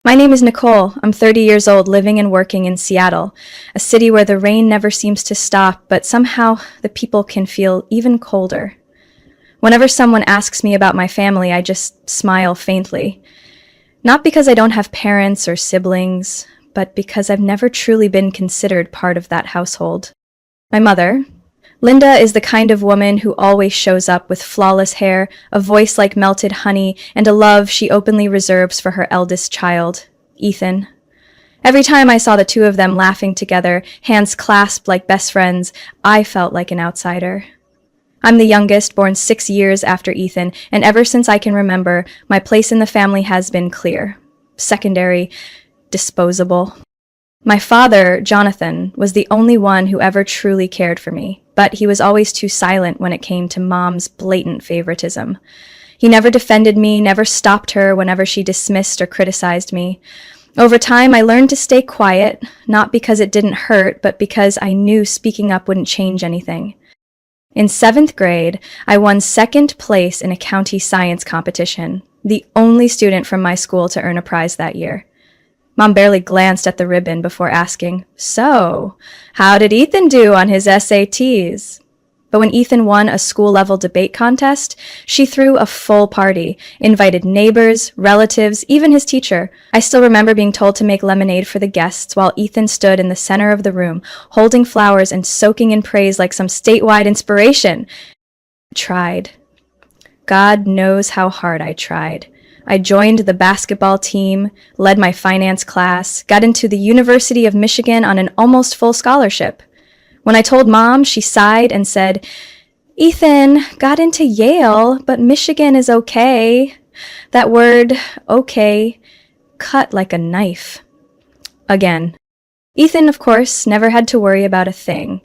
My name is Nicole. I'm 30 years old, living and working in Seattle, a city where the rain never seems to stop, but somehow the people can feel even colder. Whenever someone asks me about my family, I just smile faintly. Not because I don't have parents or siblings, but because I've never truly been considered part of that household. My mother, Linda, is the kind of woman who always shows up with flawless hair, a voice like melted honey, and a love she openly reserves for her eldest child, Ethan. Every time I saw the two of them laughing together, hands clasped like best friends, I felt like an outsider. I'm the youngest, born 6 years after Ethan, and ever since I can remember, my place in the family has been clear. Secondary, disposable. My father, Jonathan, was the only one who ever truly cared for me, but he was always too silent when it came to Mom's blatant favoritism. He never defended me, never stopped her whenever she dismissed or criticized me. Over time, I learned to stay quiet, not because it didn't hurt, but because I knew speaking up wouldn't change anything. In 7th grade, I won 2nd place in a county science competition, the only student from my school to earn a prize that year. Mom barely glanced at the ribbon before asking, "So, how did Ethan do on his SATs?" But when Ethan won a school-level debate contest, she threw a full party, invited neighbors, relatives, even his teacher. I still remember being told to make lemonade for the guests while Ethan stood in the center of the room, holding flowers and soaking in praise like some statewide inspiration. I tried. God knows how hard I tried. I joined the basketball team, led my finance class, got into the University of Michigan on an almost full scholarship. When I told Mom, she sighed and said, "Ethan got into Yale, but Michigan is okay." That word, okay, cut like a knife. Again. Ethan, of course, never had to worry about a thing.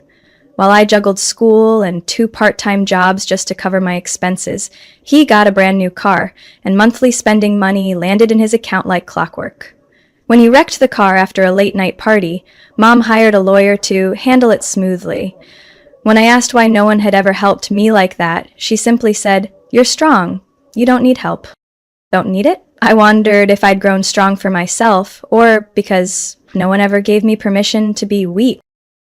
While I juggled school and 2 part-time jobs just to cover my expenses, he got a brand new car, and monthly spending money landed in his account like clockwork. When he wrecked the car after a late-night party, Mom hired a lawyer to handle it smoothly. When I asked why no one had ever helped me like that, she simply said, "You're strong. You don't need help." Don't need it? I wondered if I'd grown strong for myself, or because no one ever gave me permission to be weak.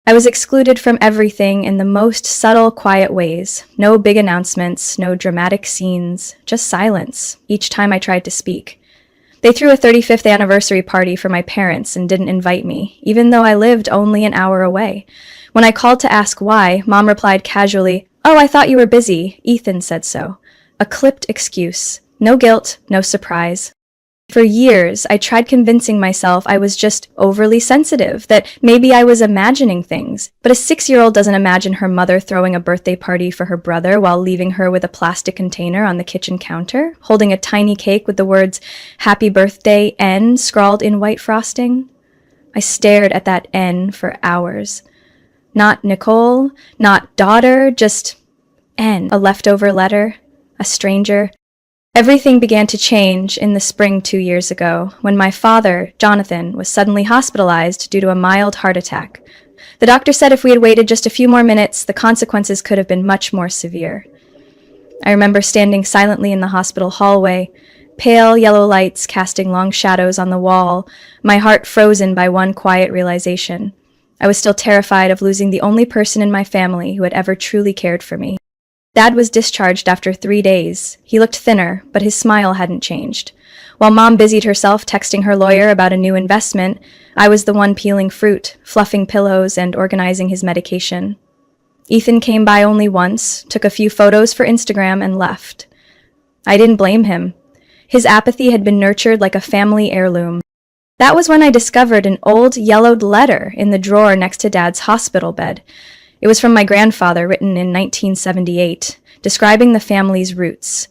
I was excluded from everything in the most subtle, quiet ways. No big announcements, no dramatic scenes, just silence each time I tried to speak. They threw a 35th anniversary party for my parents and didn't invite me, even though I lived only an hour away. When I called to ask why, Mom replied casually, "Oh, I thought you were busy. Ethan said so." A clipped excuse. No guilt, no surprise. For years, I tried convincing myself I was just overly sensitive, that maybe I was imagining things. But a 6-year-old doesn't imagine her mother throwing a birthday party for her brother while leaving her with a plastic container on the kitchen counter, holding a tiny cake with the words, "Happy Birthday, N," scrawled in white frosting. I stared at that N for hours. Not Nicole, not daughter, just N, a leftover letter, a stranger. Everything began to change in the spring 2 years ago, when my father, Jonathan, was suddenly hospitalized due to a mild heart attack. The doctor said if we had waited just a few more minutes, the consequences could have been much more severe. I remember standing silently in the hospital hallway, pale yellow lights casting long shadows on the wall, my heart frozen by one quiet realization. I was still terrified of losing the only person in my family who had ever truly cared for me. Dad was discharged after 3 days. He looked thinner, but his smile hadn't changed. While Mom busied herself texting her lawyer about a new investment, I was the one peeling fruit, fluffing pillows, and organizing his medication. Ethan came by only once, took a few photos for Instagram, and left. I didn't blame him. His apathy had been nurtured like a family heirloom. That was when I discovered an old yellowed letter in the drawer next to Dad's hospital bed. It was from my grandfather, written in 1978, describing the family's roots.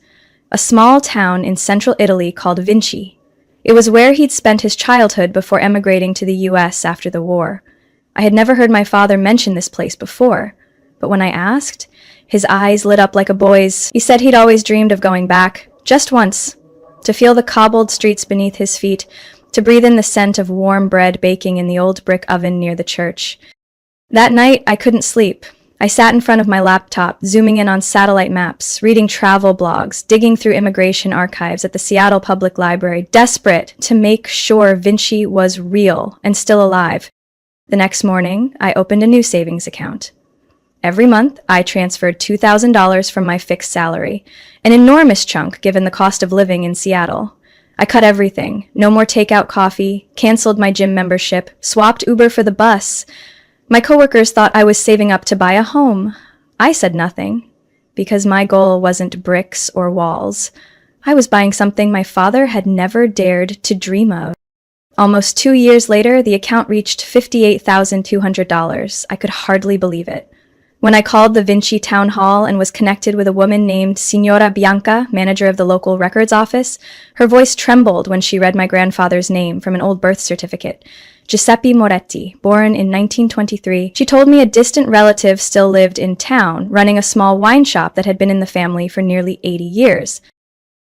A small town in central Italy called Vinci. It was where he'd spent his childhood before emigrating to the US after the war. I had never heard my father mention this place before, but when I asked, his eyes lit up like a boy's. He said he'd always dreamed of going back, just once, to feel the cobbled streets beneath his feet, to breathe in the scent of warm bread baking in the old brick oven near the church. That night, I couldn't sleep. I sat in front of my laptop, zooming in on satellite maps, reading travel blogs, digging through immigration archives at the Seattle Public Library, desperate to make sure Vinci was real and still alive. The next morning, I opened a new savings account. Every month, I transferred $2,000 from my fixed salary, an enormous chunk given the cost of living in Seattle. I cut everything. No more takeout coffee, canceled my gym membership, swapped Uber for the bus. My coworkers thought I was saving up to buy a home. I said nothing, because my goal wasn't bricks or walls. I was buying something my father had never dared to dream of. Almost 2 years later, the account reached $58,200. I could hardly believe it. When I called the Vinci Town Hall and was connected with a woman named Signora Bianca, manager of the local records office, her voice trembled when she read my grandfather's name from an old birth certificate. Giuseppe Moretti, born in 1923. She told me a distant relative still lived in town, running a small wine shop that had been in the family for nearly 80 years.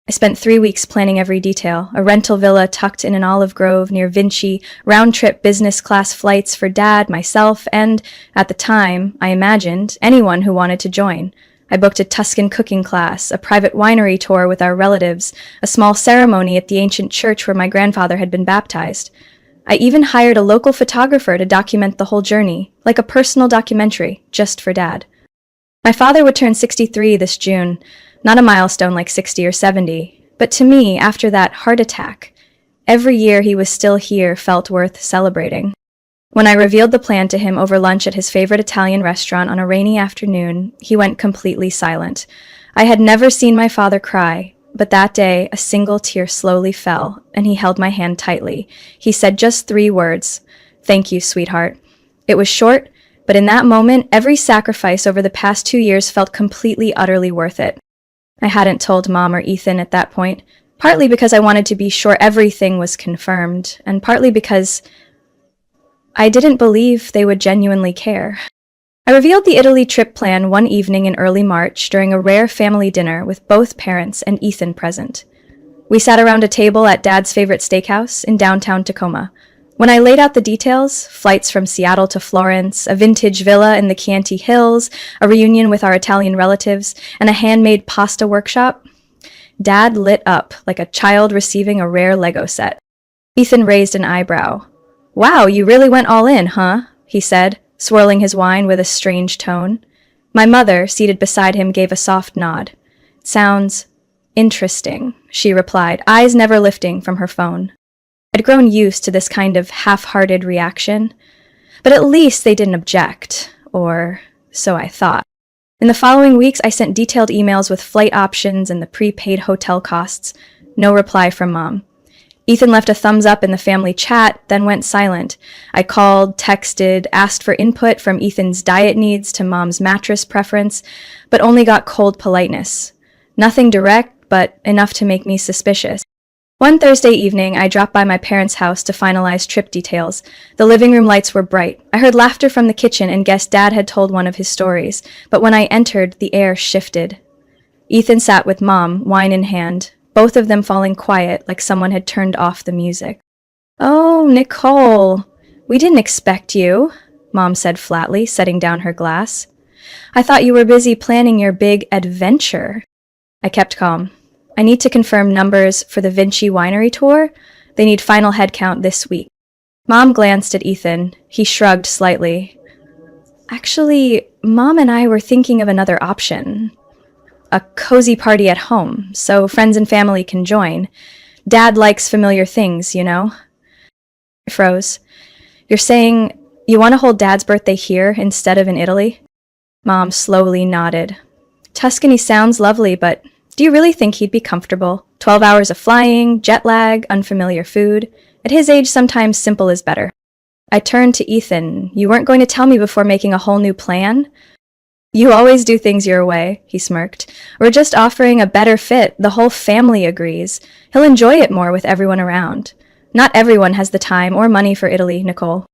I spent 3 weeks planning every detail, a rental villa tucked in an olive grove near Vinci, round-trip business-class flights for Dad, myself, and, at the time, I imagined, anyone who wanted to join. I booked a Tuscan cooking class, a private winery tour with our relatives, a small ceremony at the ancient church where my grandfather had been baptized. I even hired a local photographer to document the whole journey, like a personal documentary, just for Dad. My father would turn 63 this June. Not a milestone like 60 or 70, but to me, after that heart attack, every year he was still here felt worth celebrating. When I revealed the plan to him over lunch at his favorite Italian restaurant on a rainy afternoon, he went completely silent. I had never seen my father cry, but that day a single tear slowly fell, and he held my hand tightly. He said just 3 words, "Thank you, sweetheart." It was short, but in that moment, every sacrifice over the past 2 years felt completely, utterly worth it. I hadn't told Mom or Ethan at that point, partly because I wanted to be sure everything was confirmed, and partly because I didn't believe they would genuinely care. I revealed the Italy trip plan one evening in early March during a rare family dinner with both parents and Ethan present. We sat around a table at Dad's favorite steakhouse in downtown Tacoma. When I laid out the details, flights from Seattle to Florence, a vintage villa in the Chianti Hills, a reunion with our Italian relatives, and a handmade pasta workshop, Dad lit up like a child receiving a rare Lego set. Ethan raised an eyebrow. "Wow, you really went all in, huh?" he said, swirling his wine with a strange tone. My mother, seated beside him, gave a soft nod. "Sounds interesting," she replied, eyes never lifting from her phone. I'd grown used to this kind of half-hearted reaction, but at least they didn't object, or so I thought. In the following weeks, I sent detailed emails with flight options and the prepaid hotel costs. No reply from Mom. Ethan left a thumbs up in the family chat, then went silent. I called, texted, asked for input from Ethan's diet needs to Mom's mattress preference, but only got cold politeness. Nothing direct, but enough to make me suspicious. One Thursday evening, I dropped by my parents' house to finalize trip details. The living room lights were bright. I heard laughter from the kitchen and guessed Dad had told one of his stories, but when I entered, the air shifted. Ethan sat with Mom, wine in hand, both of them falling quiet like someone had turned off the music. "Oh, Nicole, we didn't expect you," Mom said flatly, setting down her glass. "I thought you were busy planning your big adventure." I kept calm. "I need to confirm numbers for the Vinci winery tour. They need final headcount this week." Mom glanced at Ethan. He shrugged slightly. "Actually, Mom and I were thinking of another option. A cozy party at home, so friends and family can join. Dad likes familiar things, you know." I froze. "You're saying you want to hold Dad's birthday here instead of in Italy?" Mom slowly nodded. "Tuscany sounds lovely, but do you really think he'd be comfortable? 12 hours of flying, jet lag, unfamiliar food. At his age, sometimes simple is better." I turned to Ethan. "You weren't going to tell me before making a whole new plan?" "You always do things your way," he smirked. "We're just offering a better fit. The whole family agrees. He'll enjoy it more with everyone around. Not everyone has the time or money for Italy, Nicole."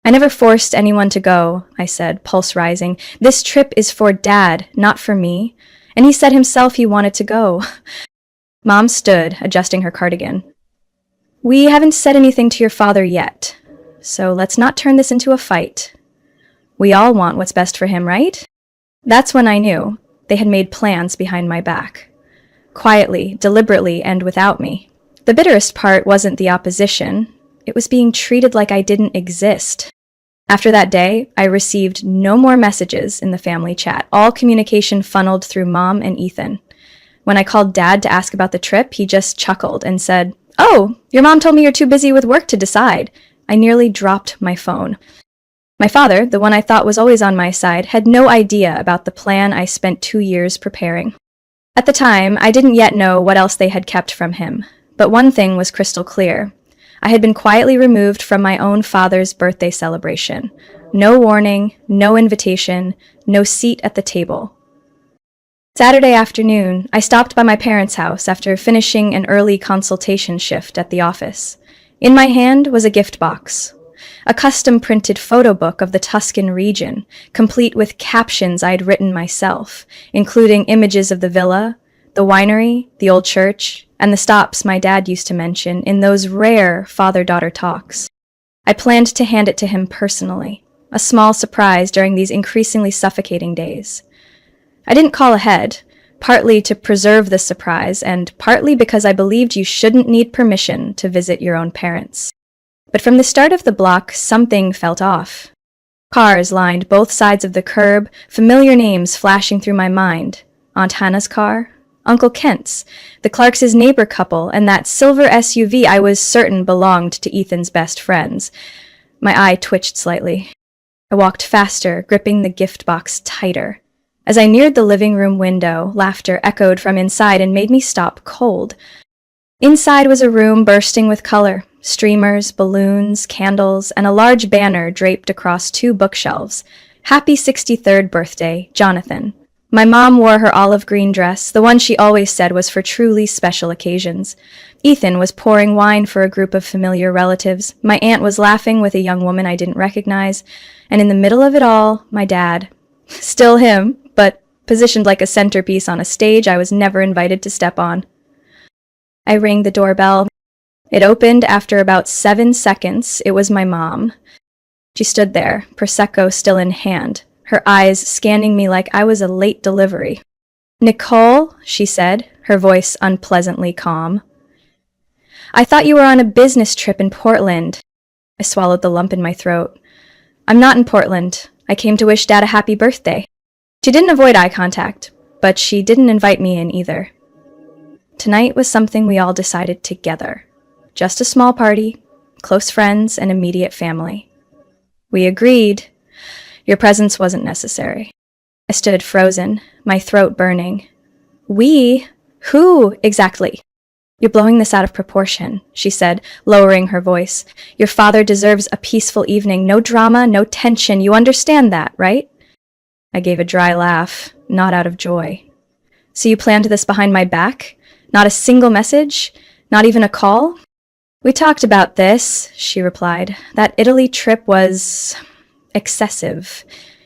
"I never forced anyone to go," I said, pulse rising. "This trip is for Dad, not for me. And he said himself he wanted to go." Mom stood, adjusting her cardigan. "We haven't said anything to your father yet, so let's not turn this into a fight. We all want what's best for him, right?" That's when I knew they had made plans behind my back. Quietly, deliberately, and without me. The bitterest part wasn't the opposition. It was being treated like I didn't exist. After that day, I received no more messages in the family chat. All communication funneled through Mom and Ethan. When I called Dad to ask about the trip, he just chuckled and said, "Oh, your mom told me you're too busy with work to decide." I nearly dropped my phone. My father, the one I thought was always on my side, had no idea about the plan I spent 2 years preparing. At the time, I didn't yet know what else they had kept from him. But one thing was crystal clear. I had been quietly removed from my own father's birthday celebration. No warning, no invitation, no seat at the table. Saturday afternoon, I stopped by my parents' house after finishing an early consultation shift at the office. In my hand was a gift box. A custom-printed photo book of the Tuscan region, complete with captions I'd written myself, including images of the villa, the winery, the old church, and the stops my dad used to mention in those rare father-daughter talks. I planned to hand it to him personally, a small surprise during these increasingly suffocating days. I didn't call ahead, partly to preserve the surprise, and partly because I believed you shouldn't need permission to visit your own parents. But from the start of the block, something felt off. Cars lined both sides of the curb, familiar names flashing through my mind. Aunt Hannah's car, Uncle Kent's, the Clarks' neighbor couple, and that silver SUV I was certain belonged to Ethan's best friends. My eye twitched slightly. I walked faster, gripping the gift box tighter. As I neared the living room window, laughter echoed from inside and made me stop cold. Inside was a room bursting with color. Streamers, balloons, candles, and a large banner draped across 2 bookshelves. Happy 63rd birthday, Jonathan. My mom wore her olive green dress, the one she always said was for truly special occasions. Ethan was pouring wine for a group of familiar relatives. My aunt was laughing with a young woman I didn't recognize. And in the middle of it all, my dad. Still him, but positioned like a centerpiece on a stage I was never invited to step on. I rang the doorbell. It opened after about 7 seconds. It was my mom. She stood there, Prosecco still in hand, her eyes scanning me like I was a late delivery. "Nicole," she said, her voice unpleasantly calm. "I thought you were on a business trip in Portland." I swallowed the lump in my throat. "I'm not in Portland. I came to wish Dad a happy birthday." She didn't avoid eye contact, but she didn't invite me in either. Tonight was something we all decided together. Just a small party, close friends, and immediate family. We agreed. Your presence wasn't necessary. I stood frozen, my throat burning. "We? Who, exactly?" "You're blowing this out of proportion," she said, lowering her voice. "Your father deserves a peaceful evening, no drama, no tension. You understand that, right?" I gave a dry laugh, not out of joy. "So you planned this behind my back? Not a single message? Not even a call?" "We talked about this," she replied. "That Italy trip was excessive.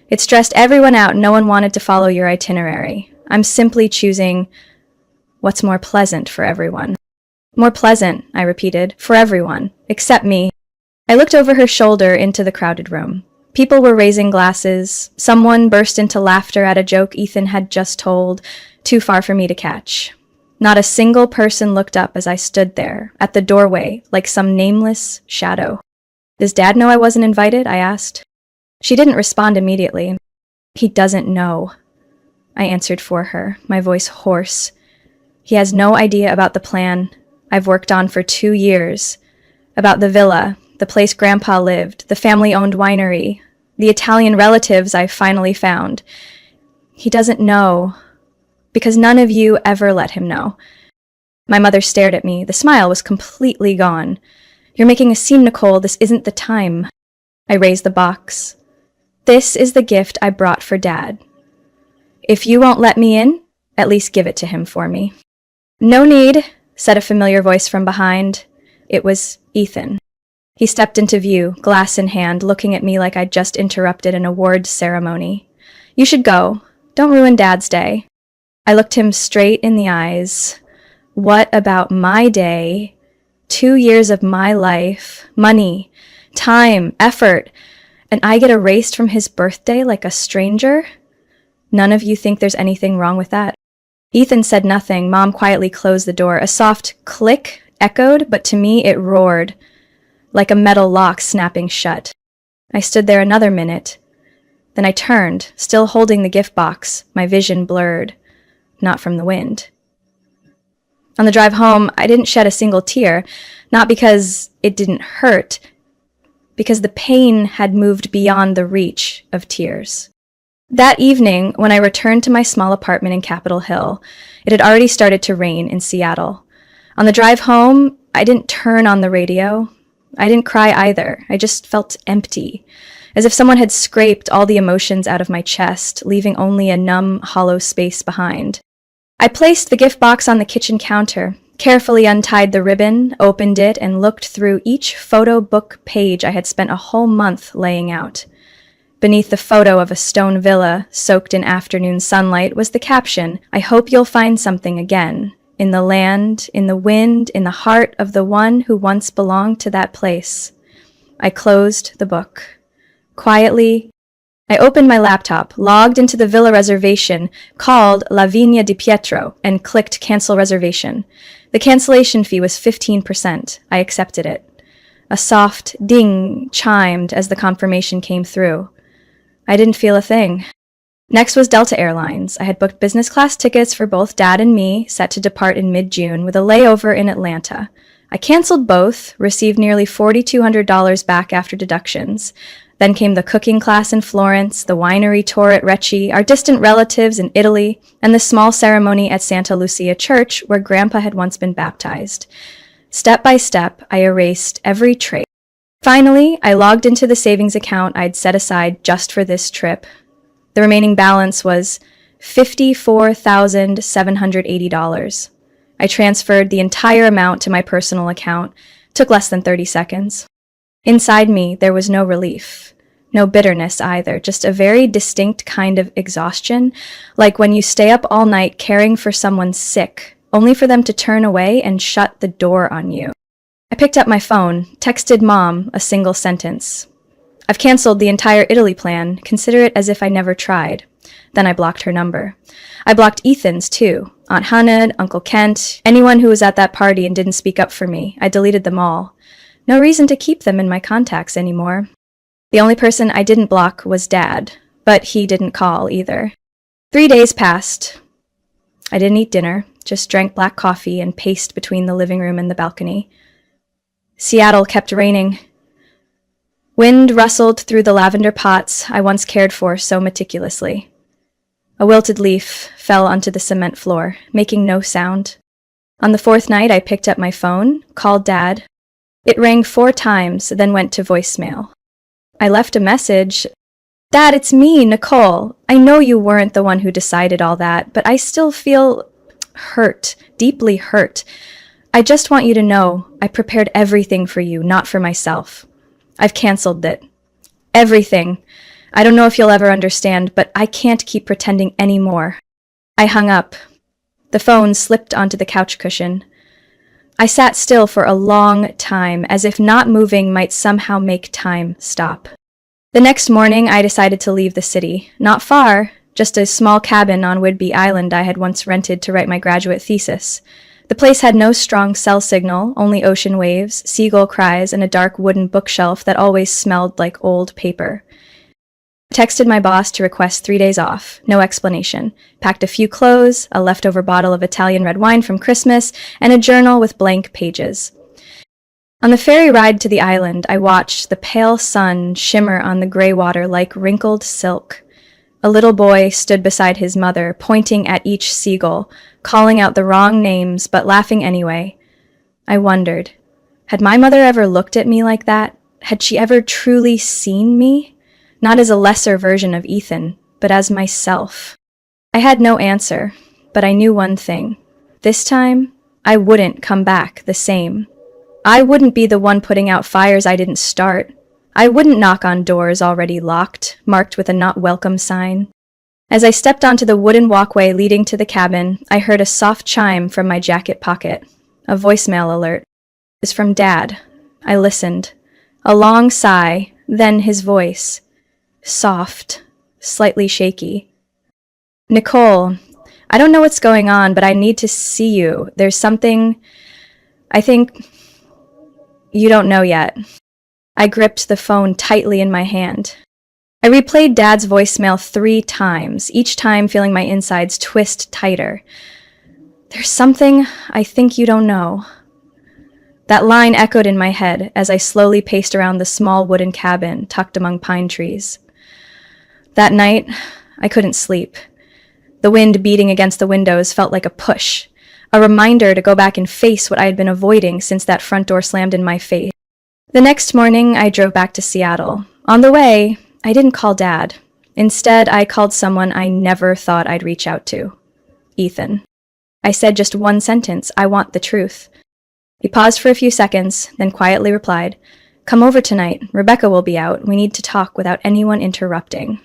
It stressed everyone out. No one wanted to follow your itinerary. I'm simply choosing what's more pleasant for everyone." "More pleasant," I repeated, "for everyone, except me." I looked over her shoulder into the crowded room. People were raising glasses. Someone burst into laughter at a joke Ethan had just told, too far for me to catch. Not a single person looked up as I stood there, at the doorway, like some nameless shadow. "Does Dad know I wasn't invited?" I asked. She didn't respond immediately. "He doesn't know," I answered for her, my voice hoarse. "He has no idea about the plan I've worked on for 2 years, about the villa, the place Grandpa lived, the family-owned winery, the Italian relatives I finally found. He doesn't know, because none of you ever let him know." My mother stared at me. The smile was completely gone. "You're making a scene, Nicole. This isn't the time." I raised the box. "This is the gift I brought for Dad. If you won't let me in, at least give it to him for me." "No need," said a familiar voice from behind. It was Ethan. He stepped into view, glass in hand, looking at me like I'd just interrupted an awards ceremony. "You should go. Don't ruin Dad's day." I looked him straight in the eyes. What about my day? 2 years of my life, money, time, effort, and I get erased from his birthday like a stranger? None of you think there's anything wrong with that?" Ethan said nothing. Mom quietly closed the door. A soft click echoed, but to me it roared, like a metal lock snapping shut. I stood there another minute. Then I turned, still holding the gift box, my vision blurred, not from the wind. On the drive home, I didn't shed a single tear, not because it didn't hurt, because the pain had moved beyond the reach of tears. That evening, when I returned to my small apartment in Capitol Hill, it had already started to rain in Seattle. On the drive home, I didn't turn on the radio. I didn't cry either. I just felt empty, as if someone had scraped all the emotions out of my chest, leaving only a numb, hollow space behind. I placed the gift box on the kitchen counter, carefully untied the ribbon, opened it, and looked through each photo book page I had spent a whole month laying out. Beneath the photo of a stone villa, soaked in afternoon sunlight, was the caption, "I hope you'll find something again, in the land, in the wind, in the heart of the one who once belonged to that place." I closed the book. Quietly, I opened my laptop, logged into the villa reservation, called La Vigna di Pietro, and clicked Cancel Reservation. The cancellation fee was 15%. I accepted it. A soft ding chimed as the confirmation came through. I didn't feel a thing. Next was Delta Airlines. I had booked business class tickets for both Dad and me, set to depart in mid-June, with a layover in Atlanta. I canceled both, received nearly $4,200 back after deductions. Then came the cooking class in Florence, the winery tour at Recce, our distant relatives in Italy, and the small ceremony at Santa Lucia Church, where Grandpa had once been baptized. Step by step, I erased every trace. Finally, I logged into the savings account I'd set aside just for this trip. The remaining balance was $54,780. I transferred the entire amount to my personal account. It took less than 30 seconds. Inside me, there was no relief, no bitterness either, just a very distinct kind of exhaustion, like when you stay up all night caring for someone sick, only for them to turn away and shut the door on you. I picked up my phone, texted Mom a single sentence. "I've canceled the entire Italy plan. Consider it as if I never tried." Then I blocked her number. I blocked Ethan's too. Aunt Hannah, Uncle Kent, anyone who was at that party and didn't speak up for me. I deleted them all. No reason to keep them in my contacts anymore. The only person I didn't block was Dad, but he didn't call either. 3 days passed. I didn't eat dinner, just drank black coffee and paced between the living room and the balcony. Seattle kept raining. Wind rustled through the lavender pots I once cared for so meticulously. A wilted leaf fell onto the cement floor, making no sound. On the fourth night, I picked up my phone, called Dad. It rang 4 times, then went to voicemail. I left a message. "Dad, it's me, Nicole. I know you weren't the one who decided all that, but I still feel hurt, deeply hurt. I just want you to know I prepared everything for you, not for myself. I've canceled it. Everything. I don't know if you'll ever understand, but I can't keep pretending anymore." I hung up. The phone slipped onto the couch cushion. I sat still for a long time, as if not moving might somehow make time stop. The next morning, I decided to leave the city. Not far, just a small cabin on Whidbey Island I had once rented to write my graduate thesis. The place had no strong cell signal, only ocean waves, seagull cries, and a dark wooden bookshelf that always smelled like old paper. I texted my boss to request 3 days off, no explanation. Packed a few clothes, a leftover bottle of Italian red wine from Christmas, and a journal with blank pages. On the ferry ride to the island, I watched the pale sun shimmer on the gray water like wrinkled silk. A little boy stood beside his mother, pointing at each seagull, calling out the wrong names, but laughing anyway. I wondered, had my mother ever looked at me like that? Had she ever truly seen me? Not as a lesser version of Ethan, but as myself. I had no answer, but I knew one thing. This time, I wouldn't come back the same. I wouldn't be the one putting out fires I didn't start. I wouldn't knock on doors already locked, marked with a not welcome sign. As I stepped onto the wooden walkway leading to the cabin, I heard a soft chime from my jacket pocket. A voicemail alert. It was from Dad. I listened. A long sigh, then his voice. Soft, slightly shaky. Nicole, I don't know what's going on, but I need to see you. There's something I think you don't know yet. I gripped the phone tightly in my hand. I replayed Dad's voicemail 3 times, each time feeling my insides twist tighter. There's something I think you don't know. That line echoed in my head as I slowly paced around the small wooden cabin tucked among pine trees. That night, I couldn't sleep. The wind beating against the windows felt like a push, a reminder to go back and face what I had been avoiding since that front door slammed in my face. The next morning, I drove back to Seattle. On the way, I didn't call Dad. Instead, I called someone I never thought I'd reach out to. Ethan. I said just one sentence, I want the truth. He paused for a few seconds, then quietly replied, "Come over tonight. Rebecca will be out. We need to talk without anyone interrupting."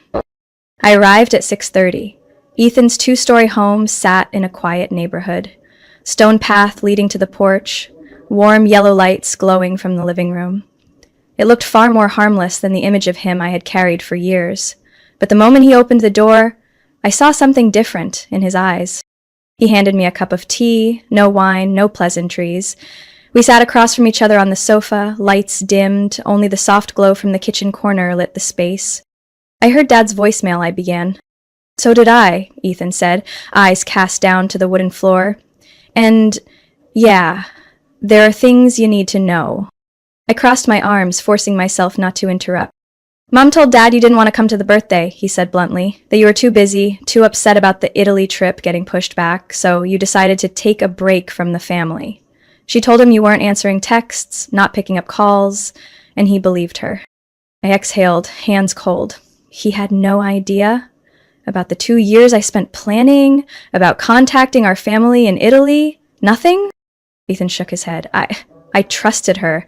I arrived at 6:30. Ethan's 2-story home sat in a quiet neighborhood. Stone path leading to the porch, warm yellow lights glowing from the living room. It looked far more harmless than the image of him I had carried for years. But the moment he opened the door, I saw something different in his eyes. He handed me a cup of tea, no wine, no pleasantries. We sat across from each other on the sofa, lights dimmed, only the soft glow from the kitchen corner lit the space. I heard Dad's voicemail, I began. "So did I," Ethan said, eyes cast down to the wooden floor. "And, yeah, there are things you need to know." I crossed my arms, forcing myself not to interrupt. "Mom told Dad you didn't want to come to the birthday," he said bluntly, "that you were too busy, too upset about the Italy trip getting pushed back, so you decided to take a break from the family. She told him you weren't answering texts, not picking up calls, and he believed her." I exhaled, hands cold. He had no idea about the 2 years I spent planning, about contacting our family in Italy? Nothing? Ethan shook his head. I trusted her.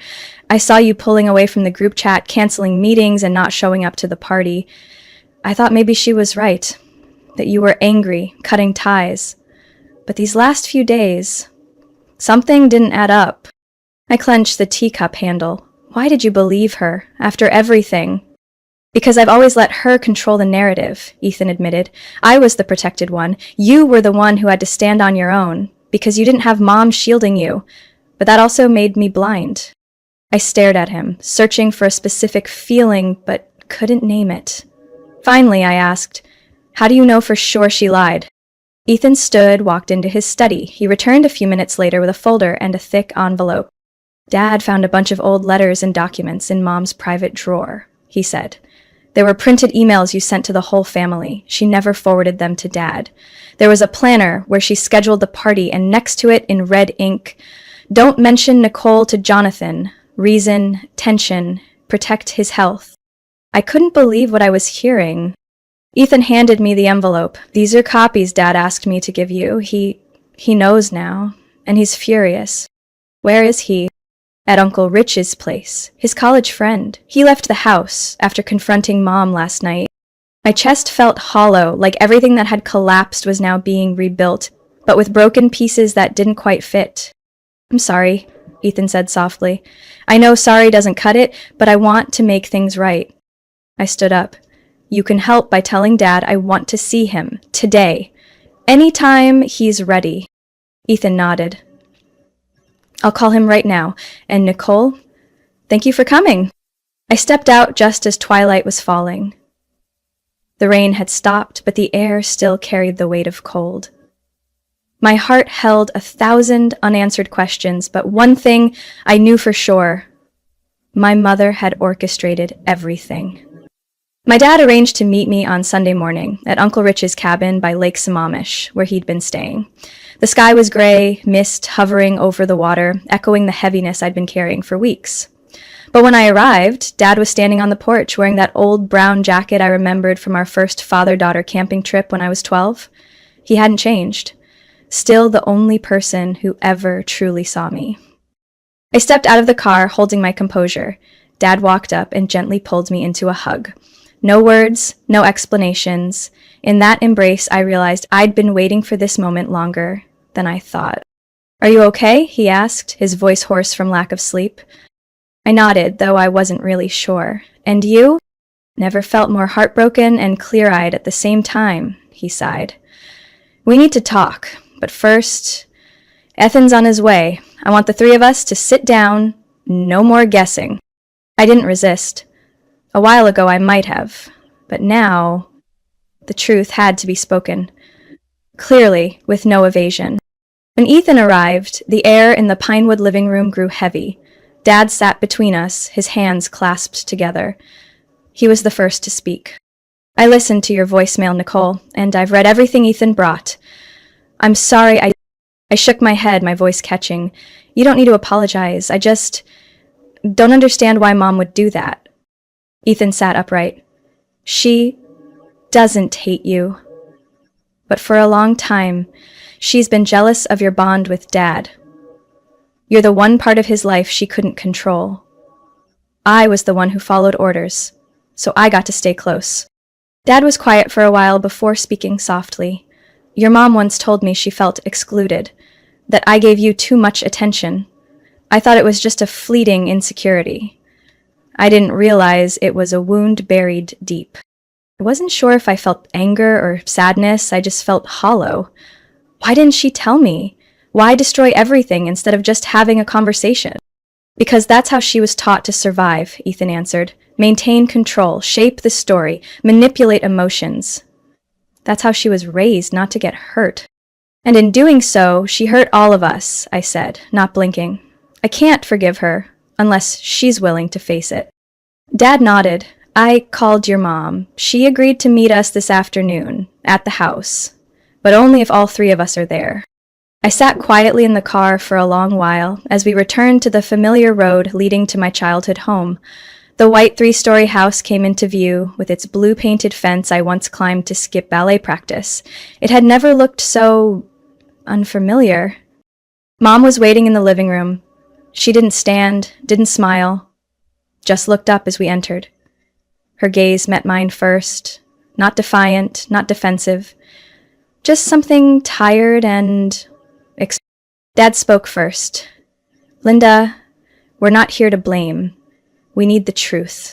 I saw you pulling away from the group chat, canceling meetings, and not showing up to the party. I thought maybe she was right, that you were angry, cutting ties. But these last few days, something didn't add up. I clenched the teacup handle. Why did you believe her, after everything? "Because I've always let her control the narrative," Ethan admitted. "I was the protected one. You were the one who had to stand on your own, because you didn't have Mom shielding you. But that also made me blind." I stared at him, searching for a specific feeling, but couldn't name it. Finally, I asked, "How do you know for sure she lied?" Ethan stood, walked into his study. He returned a few minutes later with a folder and a thick envelope. "Dad found a bunch of old letters and documents in Mom's private drawer," he said. "There were printed emails you sent to the whole family. She never forwarded them to Dad. There was a planner where she scheduled the party, and next to it, in red ink, 'Don't mention Nicole to Jonathan. Reason, tension, protect his health.'" I couldn't believe what I was hearing. Ethan handed me the envelope. "These are copies Dad asked me to give you. He knows now, and he's furious." "Where is he?" "At Uncle Rich's place, his college friend. He left the house after confronting Mom last night." My chest felt hollow, like everything that had collapsed was now being rebuilt, but with broken pieces that didn't quite fit. "I'm sorry," Ethan said softly. "I know sorry doesn't cut it, but I want to make things right." I stood up. "You can help by telling Dad I want to see him, today. Anytime he's ready." Ethan nodded. "I'll call him right now. And Nicole, thank you for coming." I stepped out just as twilight was falling. The rain had stopped, but the air still carried the weight of cold. My heart held 1,000 unanswered questions, but one thing I knew for sure. My mother had orchestrated everything. My dad arranged to meet me on Sunday morning at Uncle Rich's cabin by Lake Sammamish, where he'd been staying. The sky was gray, mist hovering over the water, echoing the heaviness I'd been carrying for weeks. But when I arrived, Dad was standing on the porch wearing that old brown jacket I remembered from our first father-daughter camping trip when I was 12. He hadn't changed. Still the only person who ever truly saw me. I stepped out of the car, holding my composure. Dad walked up and gently pulled me into a hug. No words, no explanations. In that embrace, I realized I'd been waiting for this moment longer than I thought. "Are you okay?" he asked, his voice hoarse from lack of sleep. I nodded, though I wasn't really sure. "And you?" "Never felt more heartbroken and clear-eyed at the same time," he sighed. We need to talk, but first, Ethan's on his way. I want the three of us to sit down. No more guessing. I didn't resist. A while ago I might have, but now the truth had to be spoken. Clearly, with no evasion. When Ethan arrived, the air in the Pinewood living room grew heavy. Dad sat between us, his hands clasped together. He was the first to speak. I listened to your voicemail, Nicole, and I've read everything Ethan brought. I'm sorry, I shook my head, my voice catching. You don't need to apologize. I just don't understand why Mom would do that. Ethan sat upright. She doesn't hate you. But for a long time, she's been jealous of your bond with Dad. You're the one part of his life she couldn't control. I was the one who followed orders, so I got to stay close. Dad was quiet for a while before speaking softly. Your mom once told me she felt excluded, that I gave you too much attention. I thought it was just a fleeting insecurity. I didn't realize it was a wound buried deep. I wasn't sure if I felt anger or sadness, I just felt hollow. Why didn't she tell me? Why destroy everything instead of just having a conversation? Because that's how she was taught to survive, Ethan answered. Maintain control, shape the story, manipulate emotions. That's how she was raised, not to get hurt. And in doing so, she hurt all of us, I said, not blinking. I can't forgive her, unless she's willing to face it. Dad nodded. I called your mom. She agreed to meet us this afternoon, at the house, but only if all three of us are there. I sat quietly in the car for a long while as we returned to the familiar road leading to my childhood home. The white three-story house came into view with its blue-painted fence I once climbed to skip ballet practice. It had never looked so unfamiliar. Mom was waiting in the living room. She didn't stand, didn't smile, just looked up as we entered. Her gaze met mine first, not defiant, not defensive, just something tired and Dad spoke first. Linda, we're not here to blame. We need the truth.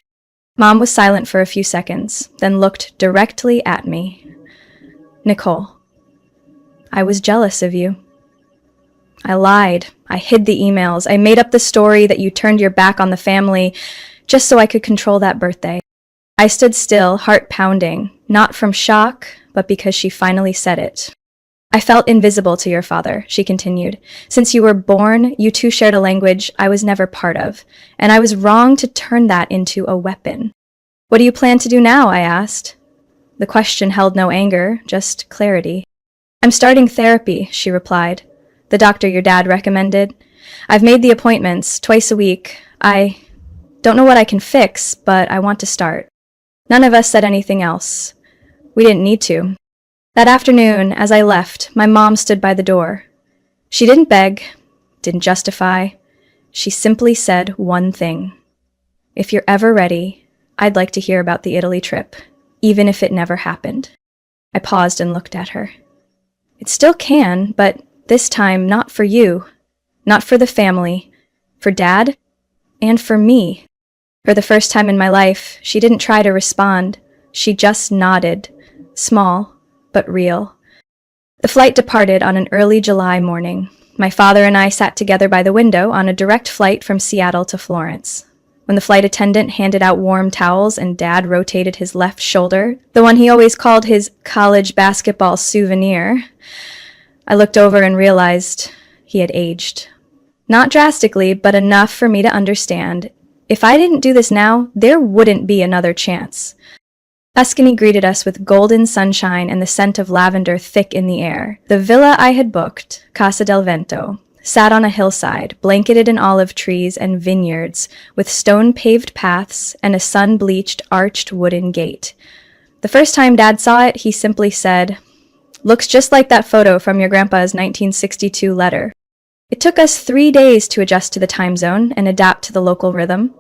Mom was silent for a few seconds, then looked directly at me. Nicole, I was jealous of you. I lied. I hid the emails. I made up the story that you turned your back on the family just so I could control that birthday. I stood still, heart pounding, not from shock, but because she finally said it. I felt invisible to your father, she continued. Since you were born, you two shared a language I was never part of, and I was wrong to turn that into a weapon. What do you plan to do now? I asked. The question held no anger, just clarity. I'm starting therapy, she replied. The doctor your dad recommended. I've made the appointments twice a week. I don't know what I can fix, but I want to start. None of us said anything else. We didn't need to. That afternoon, as I left, my mom stood by the door. She didn't beg, didn't justify. She simply said one thing. If you're ever ready, I'd like to hear about the Italy trip, even if it never happened. I paused and looked at her. It still can, but this time not for you, not for the family, for Dad, and for me. For the first time in my life, she didn't try to respond. She just nodded, small, but real. The flight departed on an early July morning. My father and I sat together by the window on a direct flight from Seattle to Florence. When the flight attendant handed out warm towels and Dad rotated his left shoulder, the one he always called his college basketball souvenir, I looked over and realized he had aged. Not drastically, but enough for me to understand. If I didn't do this now, there wouldn't be another chance. Tuscany greeted us with golden sunshine and the scent of lavender thick in the air. The villa I had booked, Casa del Vento, sat on a hillside, blanketed in olive trees and vineyards, with stone-paved paths and a sun-bleached, arched wooden gate. The first time Dad saw it, he simply said, "Looks just like that photo from your grandpa's 1962 letter." It took us 3 days to adjust to the time zone and adapt to the local rhythm.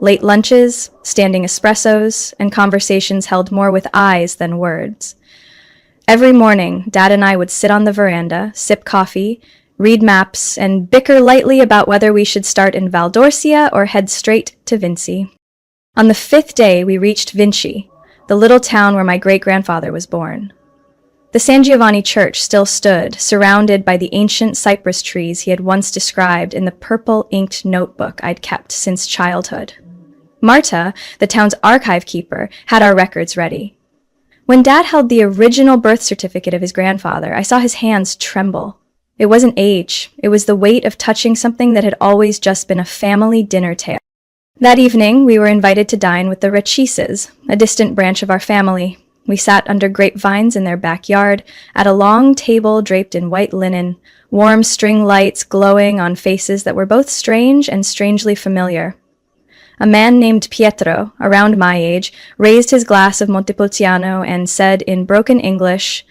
Late lunches, standing espressos, and conversations held more with eyes than words. Every morning, Dad and I would sit on the veranda, sip coffee, read maps, and bicker lightly about whether we should start in Valdorcia or head straight to Vinci. On the 5th day, we reached Vinci, the little town where my great-grandfather was born. The The San Giovanni church still stood, surrounded by the ancient cypress trees he had once described in the purple-inked notebook I'd kept since childhood. Marta, the town's archive keeper, had our records ready. When Dad held the original birth certificate of his grandfather, I saw his hands tremble. It wasn't age, it was the weight of touching something that had always just been a family dinner tale. That evening, we were invited to dine with the Rechises, a distant branch of our family. We sat under grapevines in their backyard, at a long table draped in white linen, warm string lights glowing on faces that were both strange and strangely familiar. A man named Pietro, around my age, raised his glass of Montepulciano and said in broken English,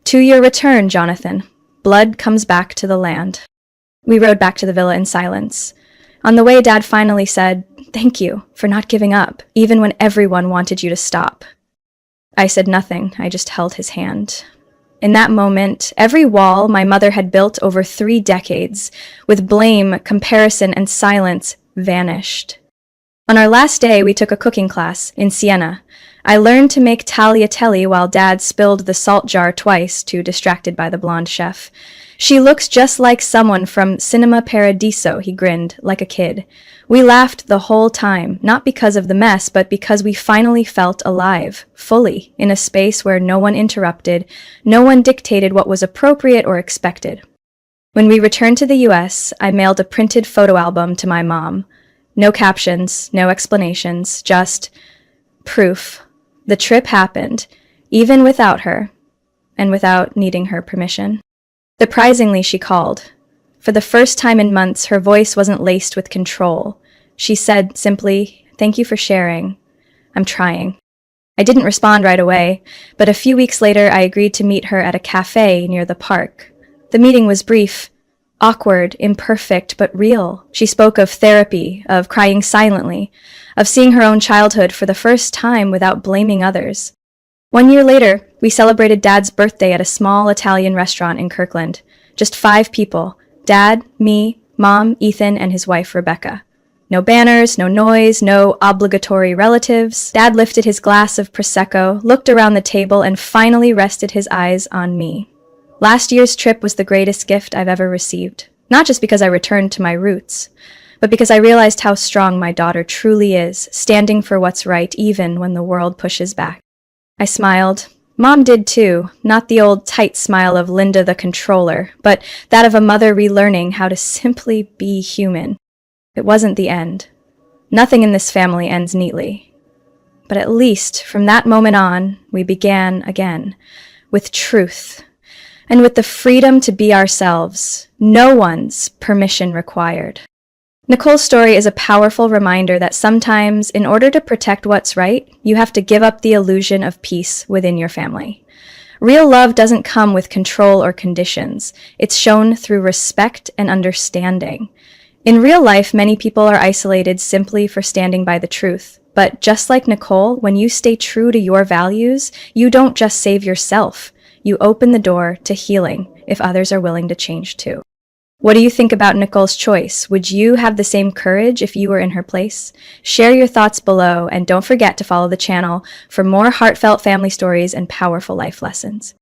"To your return, Jonathan. Blood comes back to the land." We rode back to the villa in silence. On the way, Dad finally said, "Thank you for not giving up, even when everyone wanted you to stop." I said nothing, I just held his hand. In that moment, every wall my mother had built over 3 decades, with blame, comparison, and silence, vanished. On our last day, we took a cooking class in Siena. I learned to make tagliatelle while Dad spilled the salt jar twice, too distracted by the blonde chef. "She looks just like someone from Cinema Paradiso," he grinned, like a kid. We laughed the whole time, not because of the mess, but because we finally felt alive, fully, in a space where no one interrupted, no one dictated what was appropriate or expected. When we returned to the US, I mailed a printed photo album to my mom. No captions, no explanations, just proof. The trip happened, even without her, and without needing her permission. Surprisingly, she called. For the first time in months, her voice wasn't laced with control. She said simply, "Thank you for sharing. I'm trying." I didn't respond right away, but a few weeks later I agreed to meet her at a cafe near the park. The meeting was brief, awkward, imperfect, but real. She spoke of therapy, of crying silently, of seeing her own childhood for the first time without blaming others. 1 year later, we celebrated Dad's birthday at a small Italian restaurant in Kirkland. Just 5 people, Dad, me, Mom, Ethan, and his wife, Rebecca. No banners, no noise, no obligatory relatives. Dad lifted his glass of Prosecco, looked around the table, and finally rested his eyes on me. Last year's trip was the greatest gift I've ever received, not just because I returned to my roots, but because I realized how strong my daughter truly is, standing for what's right even when the world pushes back. I smiled. Mom did too, not the old tight smile of Linda the controller, but that of a mother relearning how to simply be human. It wasn't the end. Nothing in this family ends neatly. But at least from that moment on, we began again, with truth, and with the freedom to be ourselves, no one's permission required. Nicole's story is a powerful reminder that sometimes, in order to protect what's right, you have to give up the illusion of peace within your family. Real love doesn't come with control or conditions. It's shown through respect and understanding. In real life, many people are isolated simply for standing by the truth. But just like Nicole, when you stay true to your values, you don't just save yourself. You open the door to healing if others are willing to change too. What do you think about Nicole's choice? Would you have the same courage if you were in her place? Share your thoughts below, and don't forget to follow the channel for more heartfelt family stories and powerful life lessons.